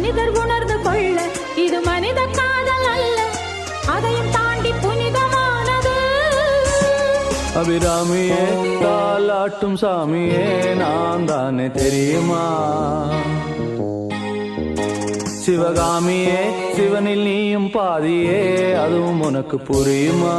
மனிதர் உணர்ந்து கொள்ள இது மனித காதல் அல்ல, அதையும் தாண்டி புனிதமானது. அபிராமியே தாலாட்டும் சாமியே நான் தானே தெரியுமா? சிவகாமியே சிவனில் நீயும் பாதியே அதுவும் உனக்கு புரியுமா?